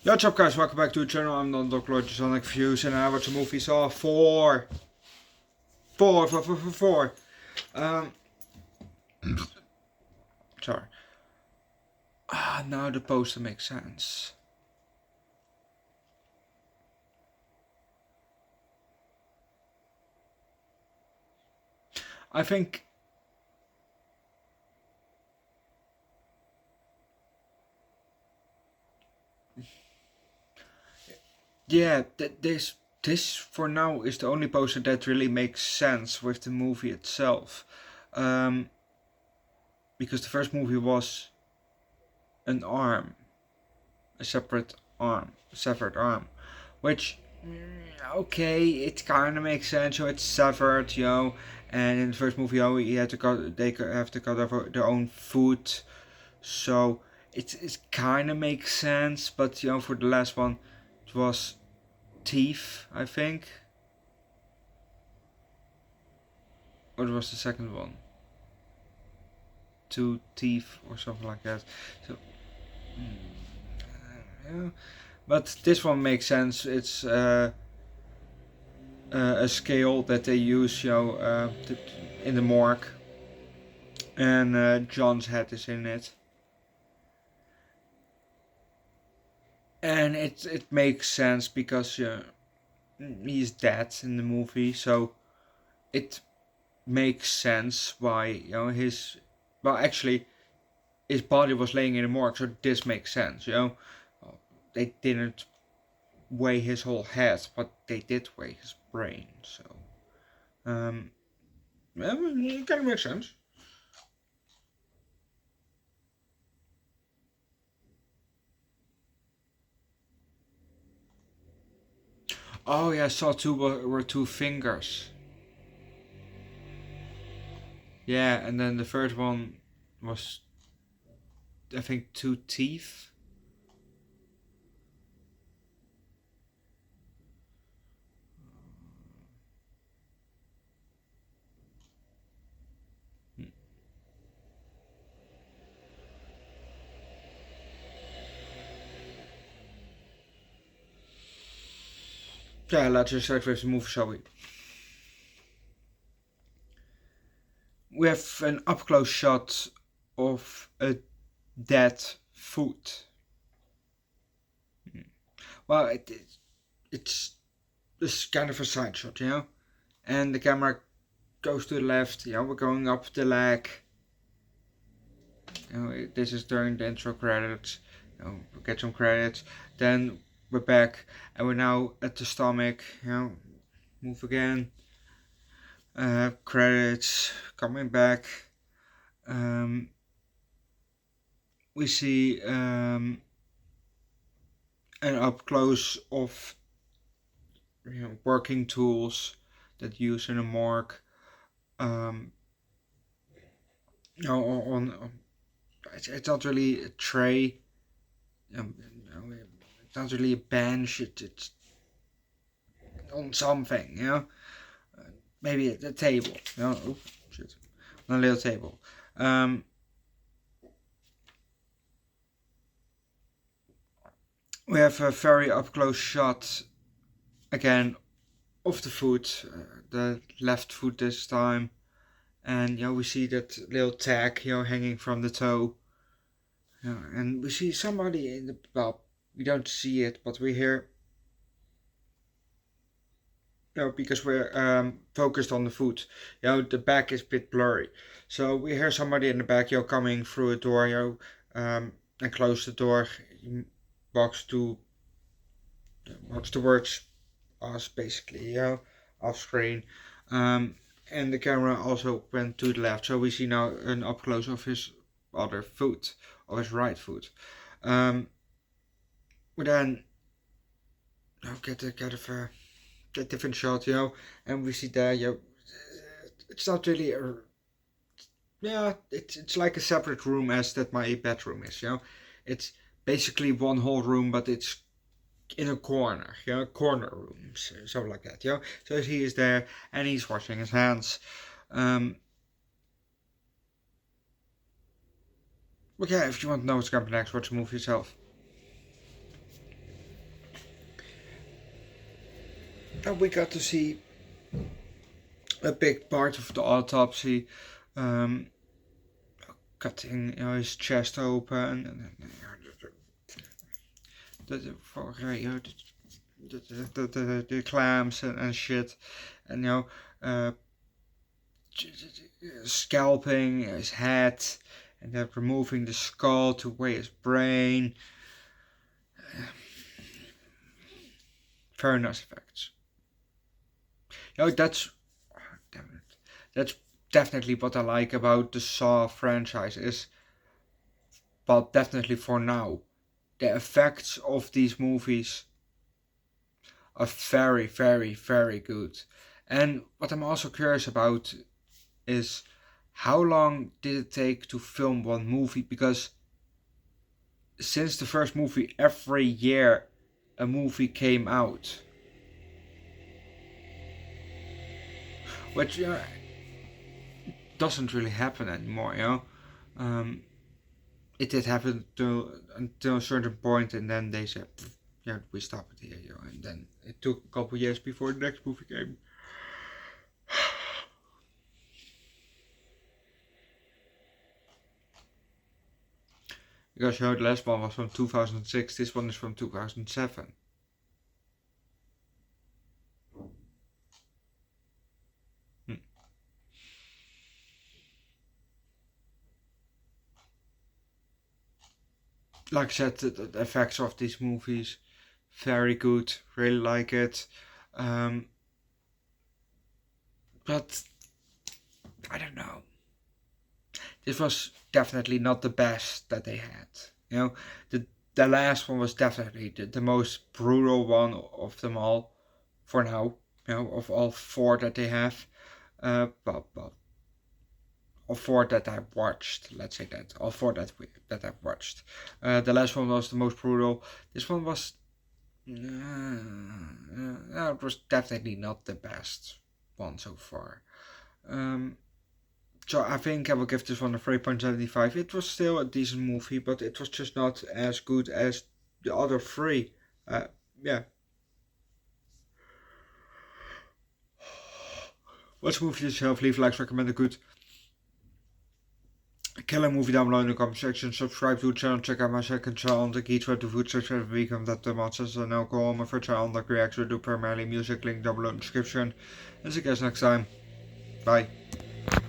Yo, what's up guys, welcome back to the channel. I'm Underdog Reacts and I watch a movie saw four. Sorry. Now the poster makes sense. I think yeah, this for now is the only poster that really makes sense with the movie itself. Because the first movie was an arm, a separate arm, severed arm, which okay, it kind of makes sense. So it's severed, and in the first movie, he had to cut. They have to cut off their own foot, so it kind of makes sense. But for the last one, it was teeth, I think. Or it was the second one? 2 teeth or something like that. So, yeah. But this one makes sense. It's a scale that they use, in the morgue, and John's head is in it, and it makes sense because he's dead in the movie, so it makes sense why his body was laying in the morgue, so this makes sense. They didn't weigh his whole head, but they did weigh his brain, so it kind of makes sense. Oh yeah, I saw were 2 fingers. Yeah, and then the third one was, I think, 2 teeth. Yeah, let's just start with the movie, shall we? We have an up-close shot of a dead foot. Well, it's this kind of a side shot, and the camera goes to the left. We're going up the leg. This is during the intro credits. We get some credits. Then we're back, and we're now at the stomach. Move again. Credits coming back. We see an up close of working tools that use in a morgue. It's not really a tray. It's not really a bench. It's on something. Maybe a table. Oh shit, on a little table. We have a very up close shot again of the foot, the left foot this time, and we see that little tag hanging from the toe, and we see somebody in the, well, we don't see it, but we hear, because we're focused on the foot, the back is a bit blurry, so we hear somebody in the back coming through a door, and close the door. He walks towards us, basically, off screen, and the camera also went to the left, so we see now an up close of his other foot, of his right foot. We then get a different shot, and we see there, it's not really it's like a separate room as that my bedroom is, it's basically one whole room, but it's in a corner, corner rooms, something like that, So he is there and he's washing his hands. But yeah, if you want to know what's coming next, watch the movie yourself. we got to see a big part of the autopsy, um, cutting his chest open, and the clamps and shit, and uh, scalping his head, and then removing the skull to weigh his brain. Very nice effects. That's damn it. That's definitely what I like about the Saw franchise is, but definitely for now, the effects of these movies are very, very, very good. And what I'm also curious about is how long did it take to film one movie? Because since the first movie, every year a movie came out, which doesn't really happen anymore. It did happen until a certain point, and then they said, "Yeah, we stop it here," and then it took a couple years before the next movie came. Because the last one was from 2006, this one is from 2007. Like I said, the effects of these movies, very good, really like it. But I don't know. This was definitely not the best that they had. The last one was definitely the most brutal one of them all, for now. Of all four that they have. But all four that I watched, let's say that all four that I've watched. The last one was the most brutal. This one was, it was definitely not the best one so far. So I think I will give this one a 3.75. It was still a decent movie, but it was just not as good as the other three. Yeah. Watch the movie yourself, leave likes, recommend a good killer movie down below in the comment section. Subscribe to the channel, check out my second channel, Underdog Eats, where the food search every week of that the monsters and alcohol. My first channel, Underdog Reacts, where I do primarily music, link down below in the description. And see you guys next time. Bye.